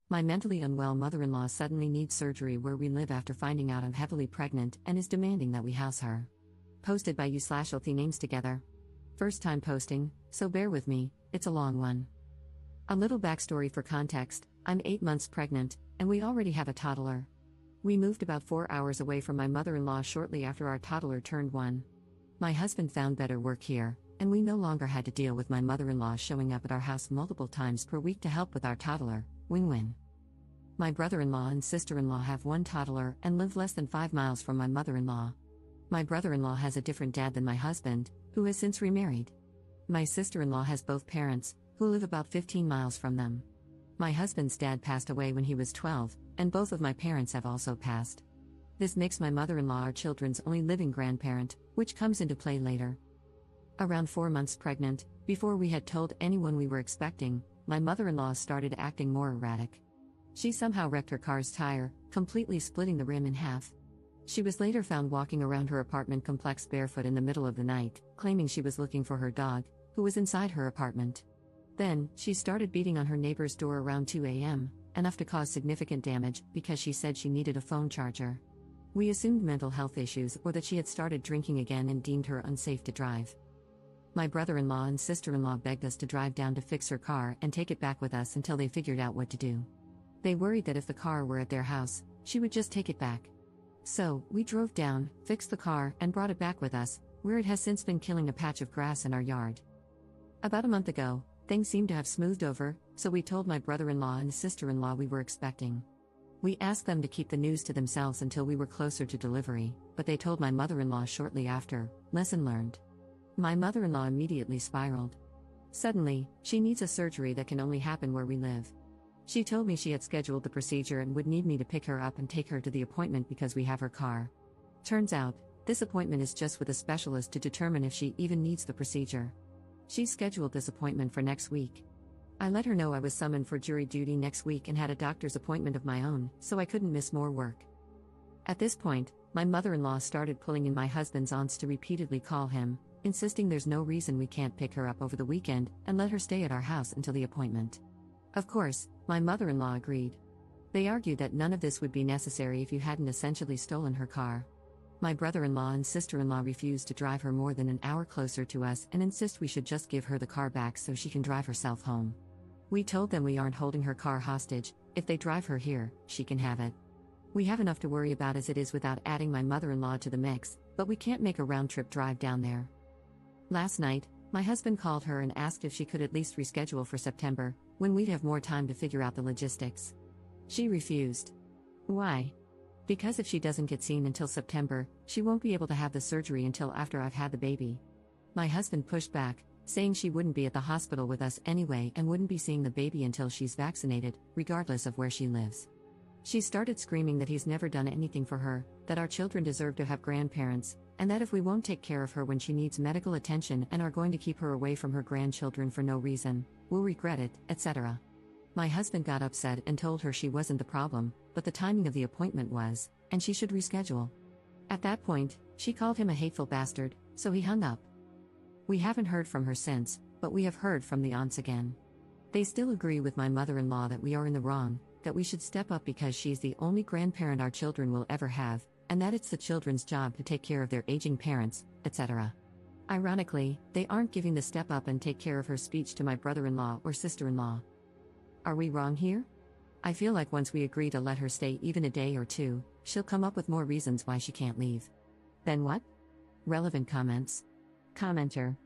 My mentally unwell mother-in-law suddenly needs surgery where we live after finding out I'm heavily pregnant and is demanding that we house her. Posted by you/Althea names together. First time posting, so bear with me, it's a long one. A little backstory for context: I'm 8 months pregnant, and we already have a toddler. We moved about 4 hours away from my mother-in-law shortly after our toddler turned 1. My husband found better work here, and we no longer had to deal with my mother-in-law showing up at our house multiple times per week to help with our toddler. Win-win. My brother-in-law and sister-in-law have 1 toddler and live less than 5 miles from my mother-in-law. My brother-in-law has a different dad than my husband, who has since remarried. My sister-in-law has both parents, who live about 15 miles from them. My husband's dad passed away when he was 12, and both of my parents have also passed. This makes my mother-in-law our children's only living grandparent, which comes into play later. Around 4 months pregnant, before we had told anyone we were expecting, my mother-in-law started acting more erratic. She somehow wrecked her car's tire, completely splitting the rim in half. She was later found walking around her apartment complex barefoot in the middle of the night, claiming she was looking for her dog, who was inside her apartment. Then, she started beating on her neighbor's door around 2 a.m., enough to cause significant damage because she said she needed a phone charger. We assumed mental health issues or that she had started drinking again and deemed her unsafe to drive. My brother-in-law and sister-in-law begged us to drive down to fix her car and take it back with us until they figured out what to do. They worried that if the car were at their house, she would just take it back. So, we drove down, fixed the car, and brought it back with us, where it has since been killing a patch of grass in our yard. About a month ago, things seemed to have smoothed over, so we told my brother-in-law and sister-in-law we were expecting. We asked them to keep the news to themselves until we were closer to delivery, but they told my mother-in-law shortly after. Lesson learned. My mother-in-law immediately spiraled. Suddenly, she needs a surgery that can only happen where we live. She told me she had scheduled the procedure and would need me to pick her up and take her to the appointment because we have her car. Turns out, this appointment is just with a specialist to determine if she even needs the procedure. She scheduled this appointment for next week. I let her know I was summoned for jury duty next week and had a doctor's appointment of my own, so I couldn't miss more work. At this point, my mother-in-law started pulling in my husband's aunts to repeatedly call him, insisting there's no reason we can't pick her up over the weekend and let her stay at our house until the appointment. Of course, my mother-in-law agreed. They argued that none of this would be necessary if you hadn't essentially stolen her car. My brother-in-law and sister-in-law refused to drive her more than an hour closer to us and insist we should just give her the car back so she can drive herself home. We told them we aren't holding her car hostage. If they drive her here, she can have it. We have enough to worry about as it is without adding my mother-in-law to the mix, but we can't make a round-trip drive down there. Last night, my husband called her and asked if she could at least reschedule for September, when we'd have more time to figure out the logistics. She refused. Why? Because if she doesn't get seen until September, she won't be able to have the surgery until after I've had the baby. My husband pushed back, saying she wouldn't be at the hospital with us anyway and wouldn't be seeing the baby until she's vaccinated, regardless of where she lives. She started screaming that he's never done anything for her, that our children deserve to have grandparents, and that if we won't take care of her when she needs medical attention and are going to keep her away from her grandchildren for no reason, we'll regret it, etc. My husband got upset and told her she wasn't the problem, but the timing of the appointment was, and she should reschedule. At that point, she called him a hateful bastard, so he hung up. We haven't heard from her since, but we have heard from the aunts again. They still agree with my mother-in-law that we are in the wrong, that we should step up because she's the only grandparent our children will ever have, and that it's the children's job to take care of their aging parents, etc. Ironically, they aren't giving the step up and take care of her speech to my brother-in-law or sister-in-law. Are we wrong here? I feel like once we agree to let her stay even a day or two, she'll come up with more reasons why she can't leave. Then what? Relevant comments. Commenter.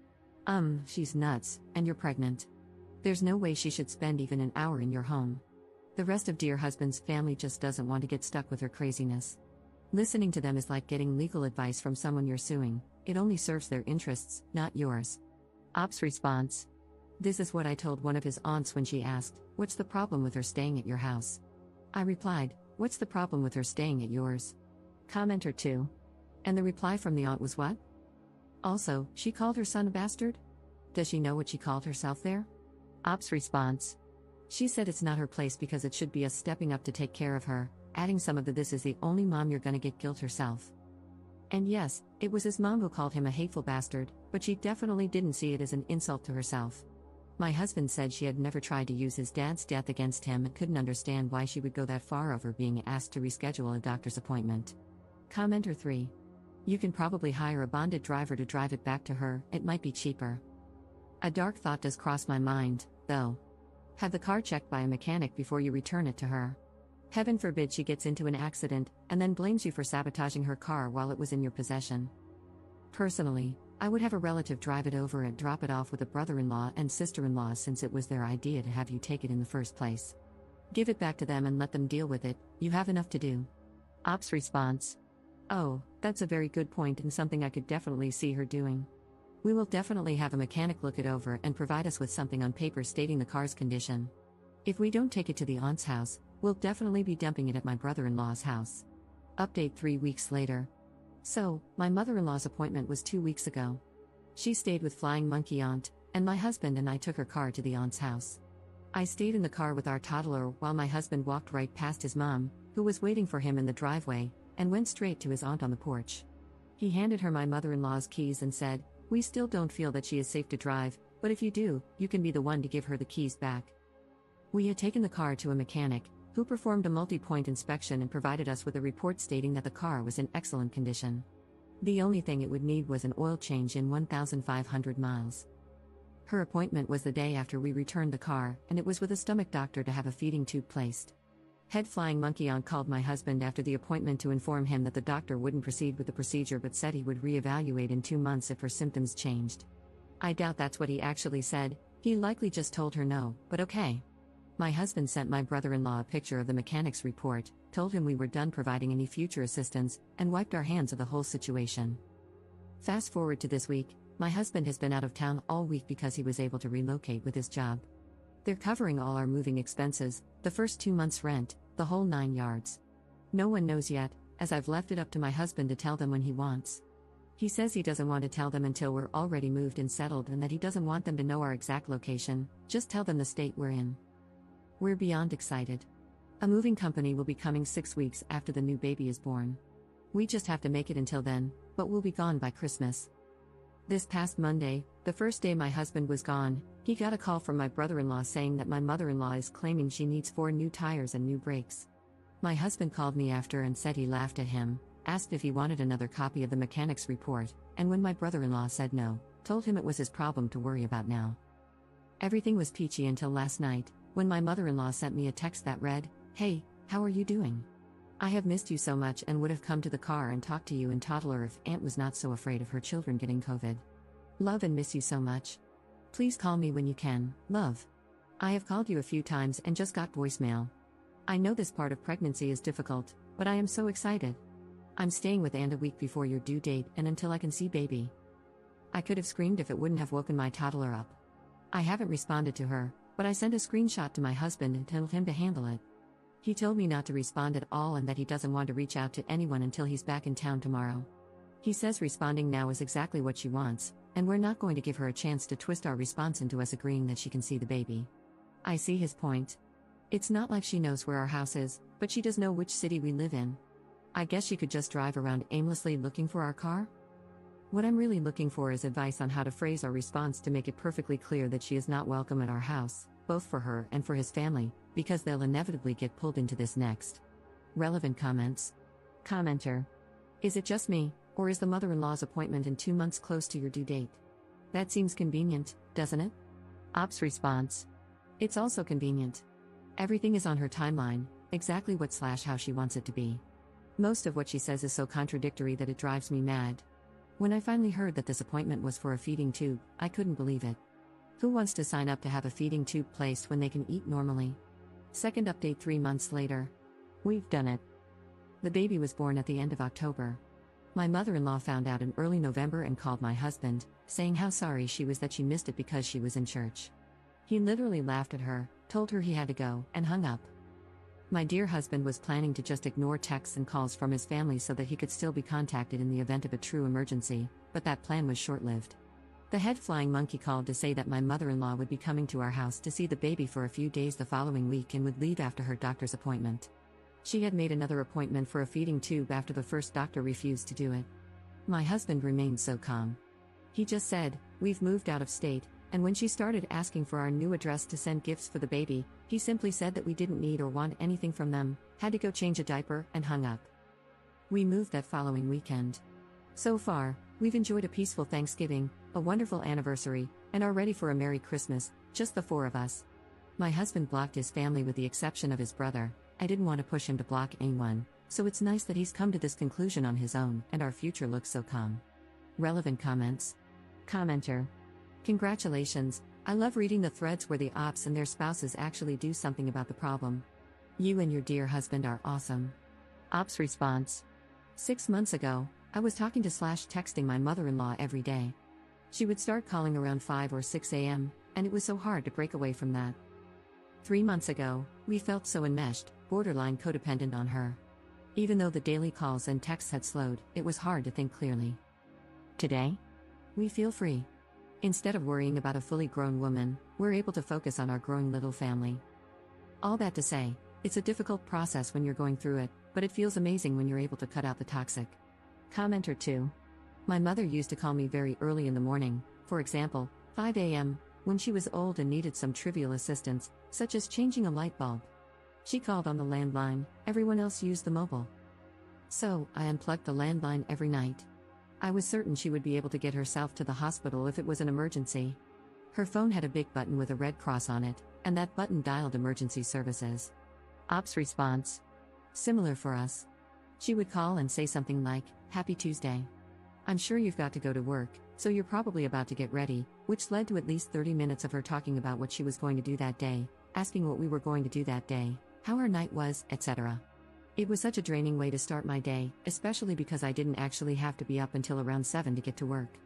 She's nuts, and you're pregnant. There's no way she should spend even an hour in your home. The rest of dear husband's family just doesn't want to get stuck with her craziness. Listening to them is like getting legal advice from someone you're suing. It only serves their interests, not yours. Op's response. This is what I told one of his aunts when she asked, "What's the problem with her staying at your house?" I replied, "What's the problem with her staying at yours?" Commenter 2. And the reply from the aunt was what? Also, she called her son a bastard? Does she know what she called herself there? Op's response. She said it's not her place because it should be us stepping up to take care of her, adding some of the "this is the only mom you're gonna get" guilt herself. And yes, it was his mom who called him a hateful bastard, but she definitely didn't see it as an insult to herself. My husband said she had never tried to use his dad's death against him and couldn't understand why she would go that far over being asked to reschedule a doctor's appointment. Commenter 3. You can probably hire a bonded driver to drive it back to her, it might be cheaper. A dark thought does cross my mind, though. Have the car checked by a mechanic before you return it to her. Heaven forbid she gets into an accident, and then blames you for sabotaging her car while it was in your possession. Personally, I would have a relative drive it over and drop it off with a brother-in-law and sister-in-law since it was their idea to have you take it in the first place. Give it back to them and let them deal with it, you have enough to do. Ops response. Oh, that's a very good point and something I could definitely see her doing. We will definitely have a mechanic look it over and provide us with something on paper stating the car's condition. If we don't take it to the aunt's house, we'll definitely be dumping it at my brother-in-law's house. Update 3 weeks later. So, my mother-in-law's appointment was 2 weeks ago. She stayed with Flying Monkey Aunt, and my husband and I took her car to the aunt's house. I stayed in the car with our toddler while my husband walked right past his mom, who was waiting for him in the driveway, and went straight to his aunt on the porch. He handed her my mother-in-law's keys and said, "We still don't feel that she is safe to drive, but if you do, you can be the one to give her the keys back." We had taken the car to a mechanic, who performed a multi-point inspection and provided us with a report stating that the car was in excellent condition. The only thing it would need was an oil change in 1,500 miles. Her appointment was the day after we returned the car, and it was with a stomach doctor to have a feeding tube placed. Head Flying Monkey Aunt called my husband after the appointment to inform him that the doctor wouldn't proceed with the procedure but said he would reevaluate in 2 months if her symptoms changed. I doubt that's what he actually said, he likely just told her no, but okay. My husband sent my brother-in-law a picture of the mechanic's report, told him we were done providing any future assistance, and wiped our hands of the whole situation. Fast forward to this week, my husband has been out of town all week because he was able to relocate with his job. They're covering all our moving expenses, the first 2 months' rent, the whole 9 yards. No one knows yet, as I've left it up to my husband to tell them when he wants. He says he doesn't want to tell them until we're already moved and settled and that he doesn't want them to know our exact location, just tell them the state we're in. We're beyond excited. A moving company will be coming 6 weeks after the new baby is born. We just have to make it until then, but we'll be gone by Christmas. This past Monday, the first day my husband was gone, he got a call from my brother-in-law saying that my mother-in-law is claiming she needs 4 new tires and new brakes. My husband called me after and said he laughed at him, asked if he wanted another copy of the mechanic's report, and when my brother-in-law said no, told him it was his problem to worry about now. Everything was peachy until last night, when my mother-in-law sent me a text that read, "Hey, how are you doing? I have missed you so much and would have come to the car and talked to you and toddler if Aunt was not so afraid of her children getting COVID. Love and miss you so much. Please call me when you can, love. I have called you a few times and just got voicemail. I know this part of pregnancy is difficult, but I am so excited. I'm staying with Aunt a week before your due date and until I can see baby." I could have screamed if it wouldn't have woken my toddler up. I haven't responded to her, but I sent a screenshot to my husband and told him to handle it. He told me not to respond at all and that he doesn't want to reach out to anyone until he's back in town tomorrow. He says responding now is exactly what she wants, and we're not going to give her a chance to twist our response into us agreeing that she can see the baby. I see his point. It's not like she knows where our house is, but she does know which city we live in. I guess she could just drive around aimlessly looking for our car? What I'm really looking for is advice on how to phrase our response to make it perfectly clear that she is not welcome at our house, both for her and for his family, because they'll inevitably get pulled into this next. Relevant comments. Commenter. Is it just me, or is the mother-in-law's appointment in 2 months close to your due date? That seems convenient, doesn't it? Ops response. It's also convenient. Everything is on her timeline, exactly what/how she wants it to be. Most of what she says is so contradictory that it drives me mad. When I finally heard that this appointment was for a feeding tube, I couldn't believe it. Who wants to sign up to have a feeding tube placed when they can eat normally? Second update 3 months later. We've done it. The baby was born at the end of October. My mother-in-law found out in early November and called my husband, saying how sorry she was that she missed it because she was in church. He literally laughed at her, told her he had to go, and hung up. My dear husband was planning to just ignore texts and calls from his family so that he could still be contacted in the event of a true emergency, but that plan was short-lived. The head Flying Monkey called to say that my mother-in-law would be coming to our house to see the baby for a few days the following week and would leave after her doctor's appointment. She had made another appointment for a feeding tube after the first doctor refused to do it. My husband remained so calm. He just said, "We've moved out of state, and when she started asking for our new address to send gifts for the baby, he simply said that we didn't need or want anything from them, had to go change a diaper, and hung up. We moved that following weekend. So far, we've enjoyed a peaceful Thanksgiving, a wonderful anniversary, and are ready for a Merry Christmas, just the four of us. My husband blocked his family with the exception of his brother. I didn't want to push him to block anyone, so it's nice that he's come to this conclusion on his own, and our future looks so calm. Relevant comments. Commenter. Congratulations, I love reading the threads where the ops and their spouses actually do something about the problem. You and your dear husband are awesome. Ops response. 6 months ago, I was talking to / texting my mother-in-law every day. She would start calling around 5 or 6 a.m., and it was so hard to break away from that. 3 months ago, we felt so enmeshed, borderline codependent on her. Even though the daily calls and texts had slowed, it was hard to think clearly. Today? We feel free. Instead of worrying about a fully grown woman, we're able to focus on our growing little family. All that to say, it's a difficult process when you're going through it, but it feels amazing when you're able to cut out the toxic. Commenter 2. My mother used to call me very early in the morning, for example, 5 a.m., when she was old and needed some trivial assistance, such as changing a light bulb. She called on the landline, everyone else used the mobile. So, I unplugged the landline every night. I was certain she would be able to get herself to the hospital if it was an emergency. Her phone had a big button with a red cross on it, and that button dialed emergency services. Ops response. Similar for us. She would call and say something like, "Happy Tuesday. I'm sure you've got to go to work, so you're probably about to get ready," which led to at least 30 minutes of her talking about what she was going to do that day, asking what we were going to do that day, how our night was, etc. It was such a draining way to start my day, especially because I didn't actually have to be up until around 7 to get to work.